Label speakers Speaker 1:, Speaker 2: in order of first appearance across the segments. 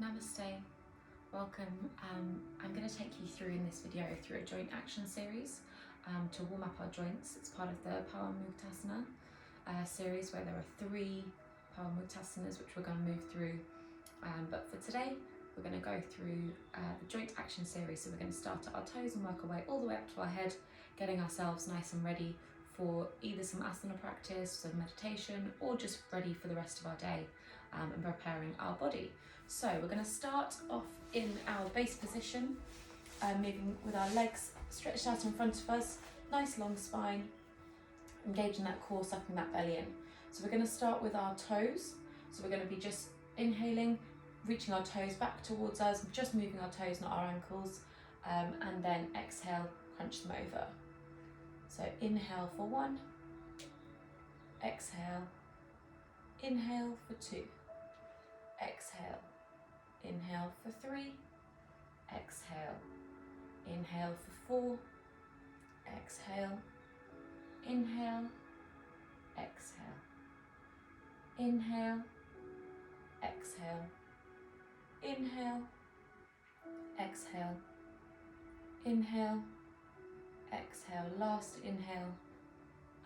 Speaker 1: Namaste, welcome. I'm going to take you through in this video through a joint action series to warm up our joints. It's part of the Pawanmuktasana series where there are 3 Pawanmuktasanas which we're going to move through. But for today, we're going to go through the joint action series. So we're going to start at our toes and work our way all the way up to our head, getting ourselves nice and ready for either some asana practice, some meditation, or just ready for the rest of our day and preparing our body. So we're going to start off in our base position, moving with our legs stretched out in front of us, nice long spine, engaging that core, sucking that belly in. So we're going to start with our toes. So we're going to be just inhaling, reaching our toes back towards us, just moving our toes, not our ankles, and then exhale, crunch them over. So inhale for 1, exhale, inhale for 2, exhale, inhale for 3, exhale, inhale for 4, exhale, inhale, exhale, inhale, exhale, inhale, exhale, inhale, exhale, last inhale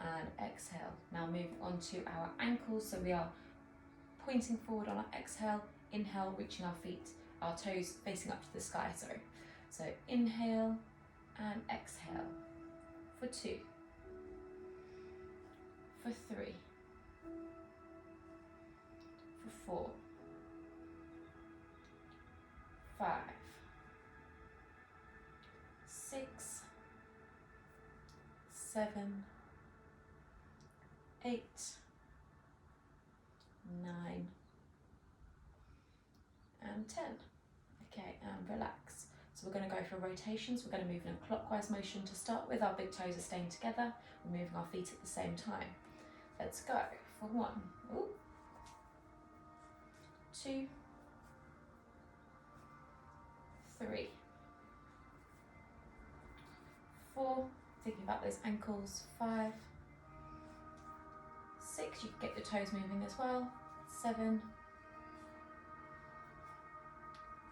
Speaker 1: and exhale. Now moving on to our ankles, so we are pointing forward on our exhale, inhale, reaching our feet, our toes facing up to the sky, sorry. So inhale and exhale for 2, for 3, for 4, 5, 6, 7, 8, 9 and 10. Okay, and relax. So we're going to go for rotations. We're going to move in a clockwise motion to start with. Our big toes are staying together. We're moving our feet at the same time. Let's go for 1, 2, 3, 4, thinking about those ankles, 5, 6, you can get your toes moving as well, 7,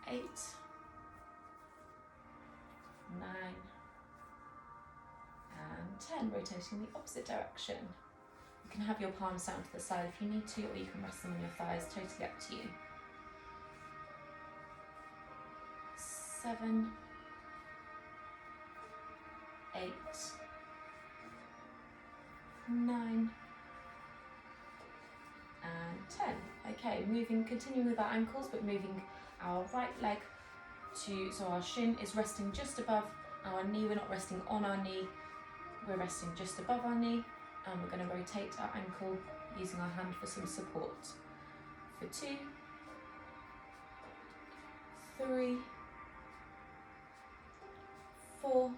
Speaker 1: 8, 9 and 10, rotating in the opposite direction. You can have your palms down to the side if you need to, or you can rest them on your thighs, totally up to you. 7, 8, 9 and 10. Okay, continuing with our ankles, but moving our right leg so our shin is resting just above our knee. We're not resting on our knee, we're resting just above our knee, and we're going to rotate our ankle using our hand for some support. For 2, 3, 4,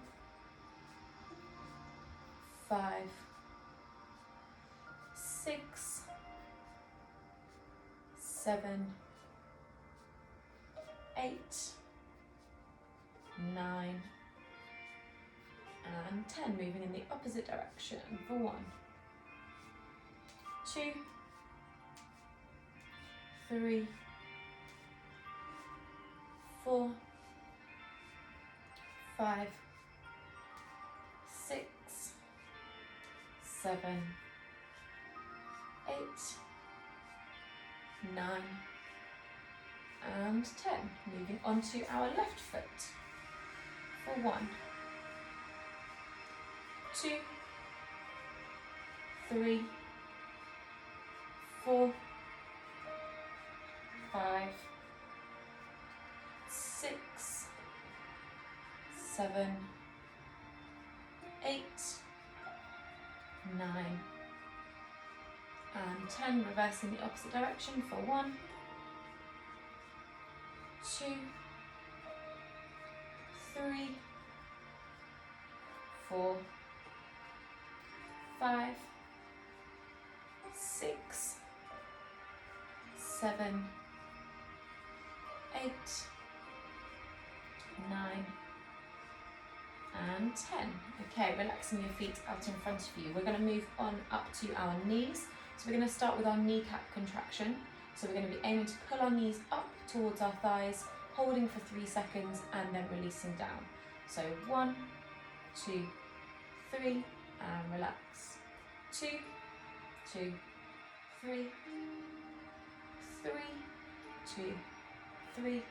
Speaker 1: 5, 6, 7, 8, 9 and 10, moving in the opposite direction for 1, 2, 3, 4, 5, 6, 7, 8, 9 and 10. Moving on to our left foot for 1, 2, 3, 4, 5, 6, 7, 8, 9 and 10, reversing the opposite direction for 1, 2, 3, 4, 5, 6, 7, 8, 9 and 10. Okay, relaxing your feet out in front of you. We're going to move on up to our knees. So we're going to start with our kneecap contraction. So we're going to be aiming to pull our knees up towards our thighs, holding for 3 seconds and then releasing down. So 1, 2, 3, and relax. 2, 2, 3, 3, 2, 3,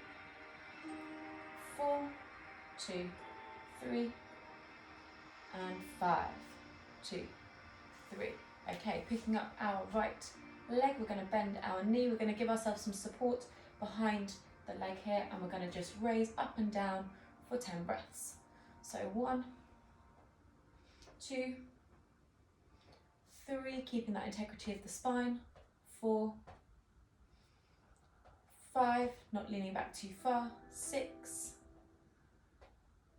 Speaker 1: 4, 2, 3, and 5, 2, 3. Okay, picking up our right leg, we're going to bend our knee, we're going to give ourselves some support behind the leg here, and we're going to just raise up and down for 10 breaths. So 1, 2, 3, keeping that integrity of the spine, 4, 5, not leaning back too far, 6,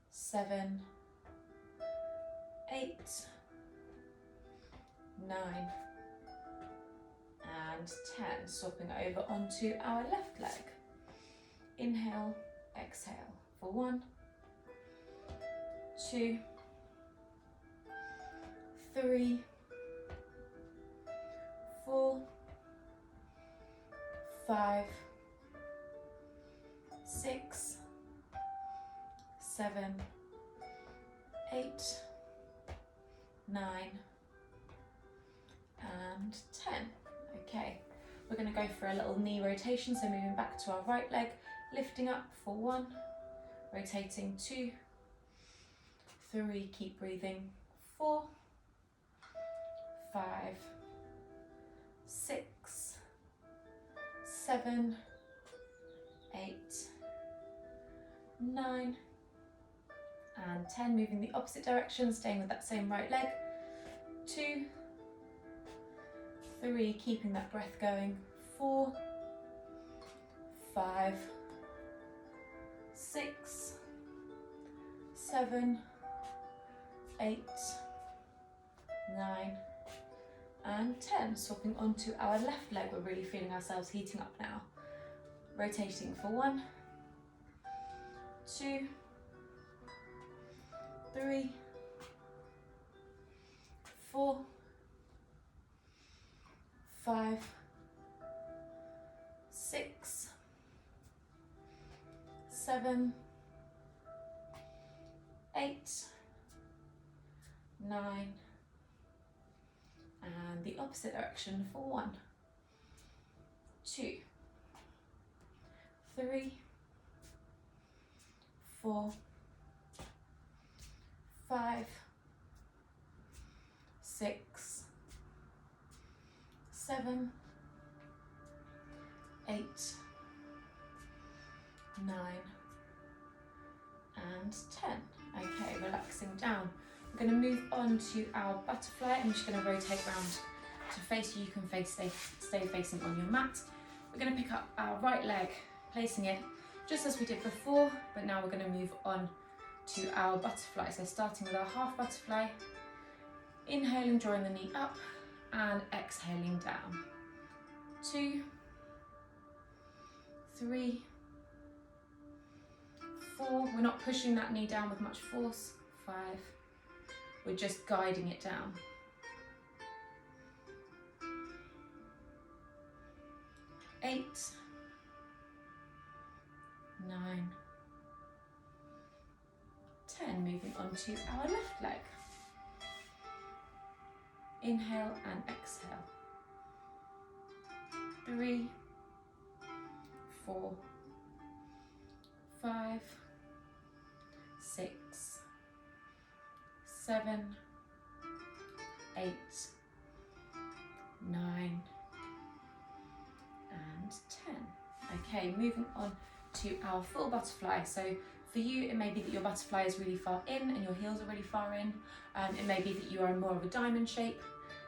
Speaker 1: 7, 8, 9, and 10. Swapping over onto our left leg. Inhale, exhale for 1, 2, 3, 4, 5, 6, 7, 8, 9, and 10. Okay, we're going to go for a little knee rotation, so moving back to our right leg, lifting up for 1, rotating 2, 3, keep breathing, 4, 5, 6, 7, 8, 9, and 10. Moving the opposite direction, staying with that same right leg, 2, 3, keeping that breath going, 4, 5, 6, 7, 8, 9, and 10. Swapping onto our left leg, we're really feeling ourselves heating up now. Rotating for 1, 2, 3, 4, 5, 6, 7, 8, 9, and the opposite direction for 1, 2, 3, 4, 5, 6, 7, 8, 9, and 10. Okay, relaxing down. We're going to move on to our butterfly. I'm just going to rotate around to face you. You can stay facing on your mat. We're going to pick up our right leg, placing it just as we did before, but now we're going to move on to our butterfly. So starting with our half butterfly, inhaling, drawing the knee up, and exhaling down. 2, 3, 4. We're not pushing that knee down with much force. 5. We're just guiding it down. 8, 9, 10. Moving on to our left leg. Inhale and exhale. 3, 4, 5, 6, 7, 8, 9, and 10. Okay, moving on to our full butterfly. So for you, it may be that your butterfly is really far in and your heels are really far in. It may be that you are in more of a diamond shape,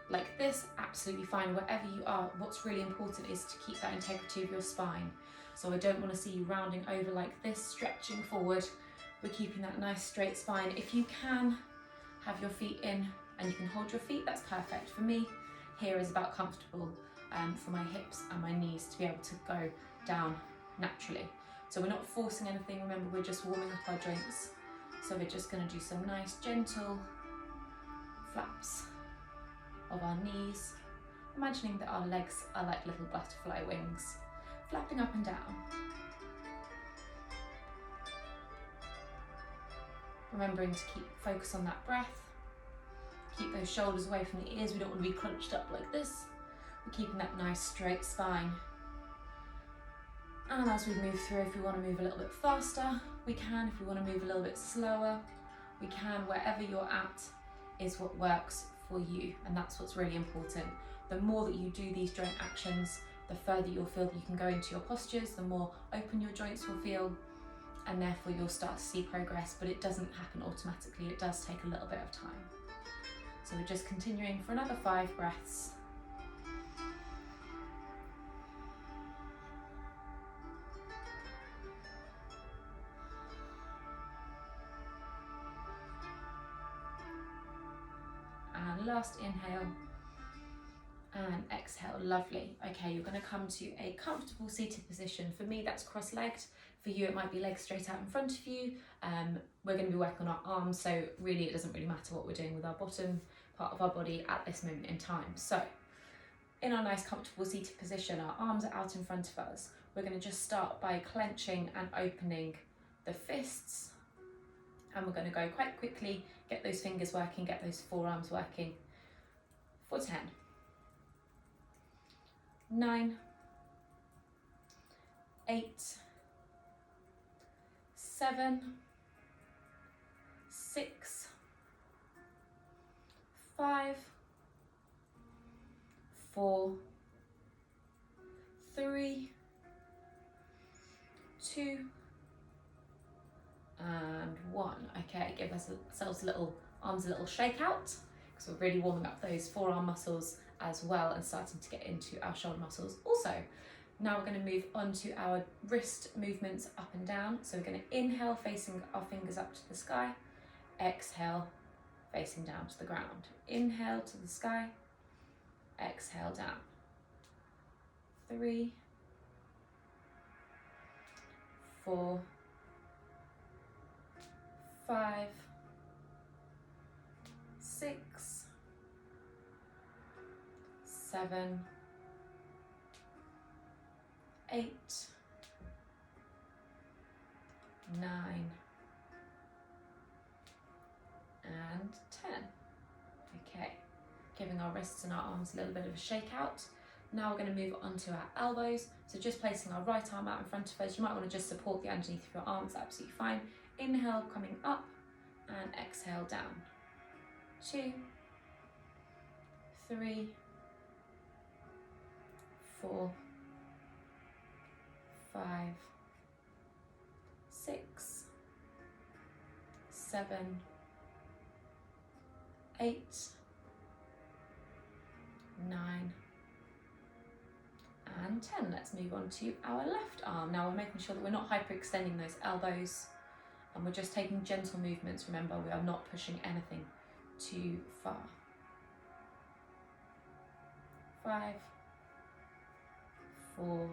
Speaker 1: like this. Absolutely fine, wherever you are. What's really important is to keep that integrity of your spine. So I don't want to see you rounding over like this, stretching forward. We're keeping that nice straight spine. If you can have your feet in and you can hold your feet, that's perfect. For me, here is about comfortable for my hips and my knees to be able to go down naturally. So we're not forcing anything. Remember, we're just warming up our joints. So we're just going to do some nice gentle flaps of our knees, imagining that our legs are like little butterfly wings, flapping up and down. Remembering to keep focus on that breath. Keep those shoulders away from the ears. We don't want to be crunched up like this. We're keeping that nice straight spine. And as we move through, if we want to move a little bit faster, we can. If we want to move a little bit slower, we can. Wherever you're at is what works for you, and that's what's really important. The more that you do these joint actions, the further you'll feel that you can go into your postures, the more open your joints will feel, and therefore you'll start to see progress, but it doesn't happen automatically. It does take a little bit of time. So we're just continuing for another 5 breaths. And last inhale and exhale. Lovely. Okay, you're going to come to a comfortable seated position. For me, that's cross-legged. For you, it might be legs straight out in front of you. We're going to be working on our arms, so really it doesn't really matter what we're doing with our bottom part of our body at this moment in time. So in our nice comfortable seated position, our arms are out in front of us. We're going to just start by clenching and opening the fists, and we're going to go quite quickly, get those fingers working, get those forearms working for 10, 9, 8, 7, 6, 5, 4, 3, 2, and 1. Okay, give ourselves arms a little shake out, because we're really warming up those forearm muscles as well and starting to get into our shoulder muscles also. Now we're going to move on to our wrist movements up and down. So we're going to inhale, facing our fingers up to the sky. Exhale, facing down to the ground. Inhale to the sky. Exhale down. 3, 4, 5, 6, 7, 8, 9, and 10. Okay, giving our wrists and our arms a little bit of a shake out. Now we're going to move on to our elbows. So just placing our right arm out in front of us. You might want to just support the underneath of your arms, absolutely fine. Inhale, coming up, and exhale down. 2, 3, 4, 5, 6, 7, 8, 9, and 10. Let's move on to our left arm. Now we're making sure that we're not hyperextending those elbows, and we're just taking gentle movements. Remember, we are not pushing anything too far. 5, 4,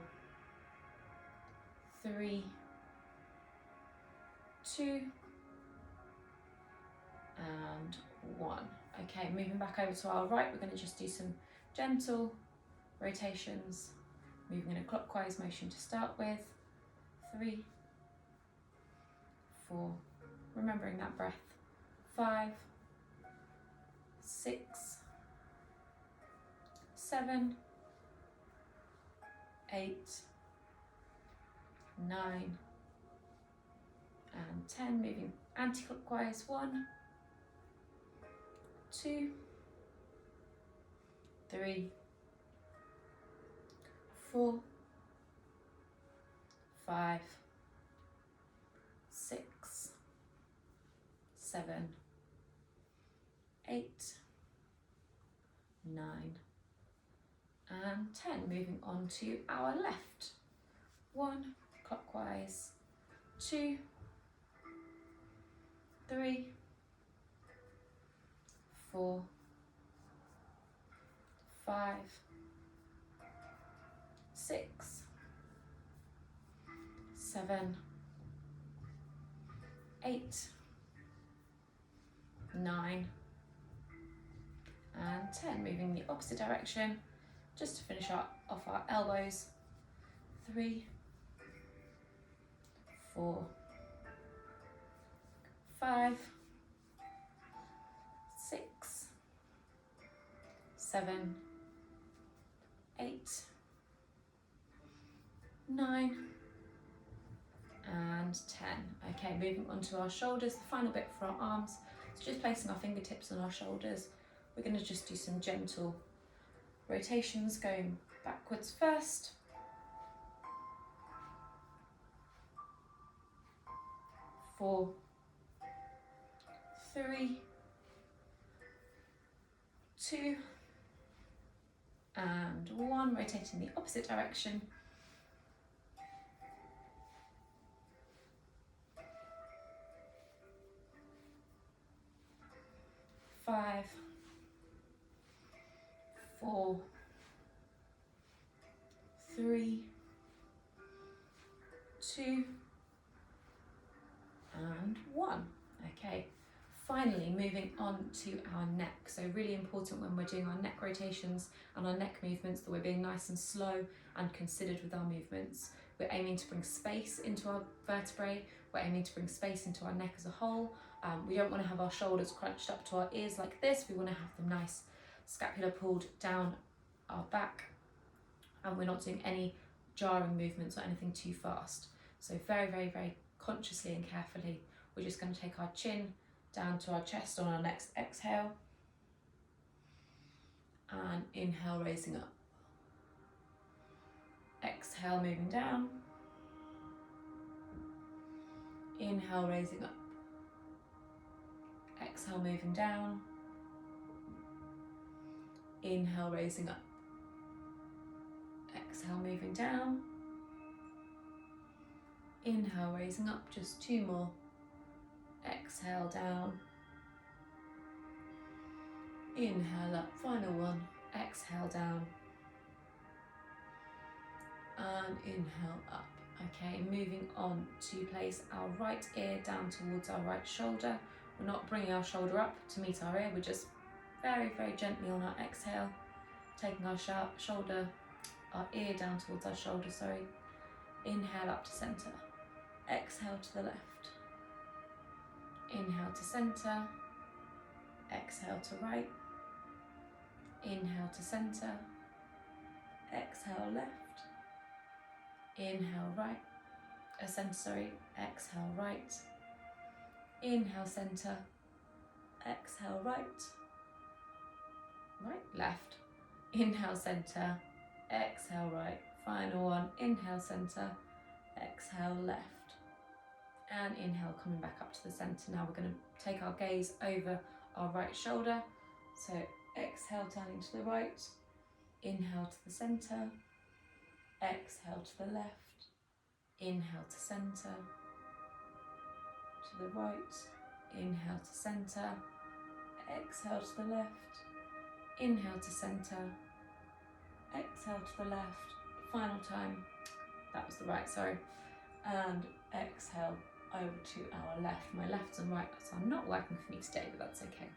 Speaker 1: 3, 2, and 1. Okay, moving back over to our right, we're going to just do some gentle rotations, moving in a clockwise motion to start with. 3, 4, remembering that breath. 5, 6, 7, 8, 9, and 10. Moving anti-clockwise. 1, 2, 3, 4, 5, 6, 7, 8, 9, and 10. Moving on to our left. 1, clockwise. 2, 3, 4, 5, 6, 7, 8, 9, and 10. Moving the opposite direction, just to finish off our elbows. 3, 4, 5, 6, 7, 8, 9, and 10. Okay, moving on to our shoulders, the final bit for our arms. So just placing our fingertips on our shoulders. We're going to just do some gentle rotations, going backwards first. 4, 3, 2, and 1. Rotating the opposite direction. 5, 4, 3, 2, and 1. Okay, finally moving on to our neck. So really important when we're doing our neck rotations and our neck movements that we're being nice and slow and considered with our movements. We're aiming to bring space into our vertebrae. We're aiming to bring space into our neck as a whole. We don't want to have our shoulders crunched up to our ears like this. We want to have them nice, scapula pulled down our back, and we're not doing any jarring movements or anything too fast. So very, very, very consciously and carefully, we're just going to take our chin down to our chest on our next exhale, and inhale, raising up. Exhale, moving down. Inhale, raising up. Exhale, moving down. Inhale, raising up. Exhale, moving down. Inhale, raising up, just 2 more. Exhale, down. Inhale up, final one. Exhale, down. And inhale up. Okay, moving on to place our right ear down towards our right shoulder. We're not bringing our shoulder up to meet our ear, we're just very, very gently on our exhale, taking our ear down towards our shoulder, sorry. Inhale up to center. Exhale to the left. Inhale to center. Exhale to right. Inhale to center. Exhale left. Inhale right. Exhale right. Inhale center. Exhale right. Right, left. Inhale center. Exhale right. Final one. Inhale center. Exhale left. And inhale, coming back up to the center. Now we're going to take our gaze over our right shoulder. So exhale, turning to the right. Inhale to the center. Exhale to the left. Inhale to center. To the right. Inhale to center. Exhale to the left. Inhale to center. Exhale to the left. Final time. That was the right, sorry. And exhale over to our left. My lefts and rights are not working for me today, but that's okay.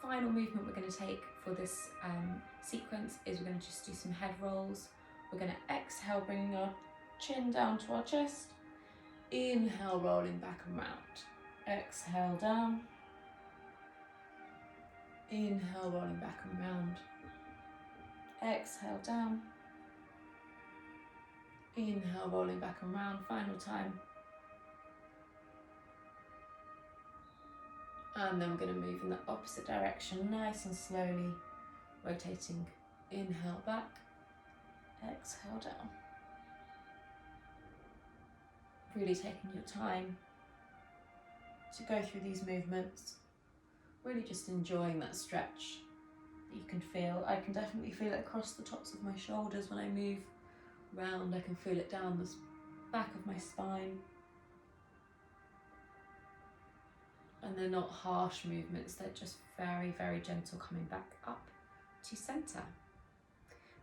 Speaker 1: Final movement we're going to take for this sequence is we're going to just do some head rolls. We're going to exhale, bringing our chin down to our chest. Inhale, rolling back and round. Exhale, down. Inhale, rolling back and round. Exhale, down. Inhale, rolling back and round. Final time. And then we're going to move in the opposite direction, nice and slowly, rotating. Inhale back, exhale down. Really taking your time to go through these movements, really just enjoying that stretch that you can feel. I can definitely feel it across the tops of my shoulders when I move round. I can feel it down the back of my spine. And they're not harsh movements, they're just very, very gentle, coming back up to center.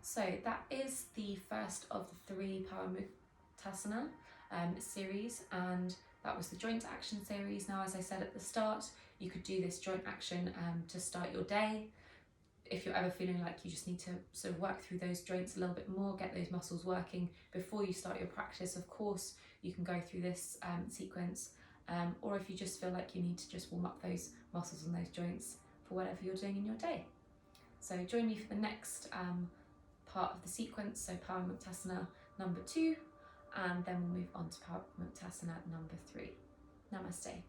Speaker 1: So that is the first of the 3 Pawanmuktasana series, and that was the joint action series. Now, as I said at the start, you could do this joint action to start your day. If you're ever feeling like you just need to sort of work through those joints a little bit more, get those muscles working before you start your practice, of course, you can go through this sequence or if you just feel like you need to just warm up those muscles and those joints for whatever you're doing in your day. So join me for the next part of the sequence, so Pawanmuktasana number 2, and then we'll move on to Pawanmuktasana number 3. Namaste.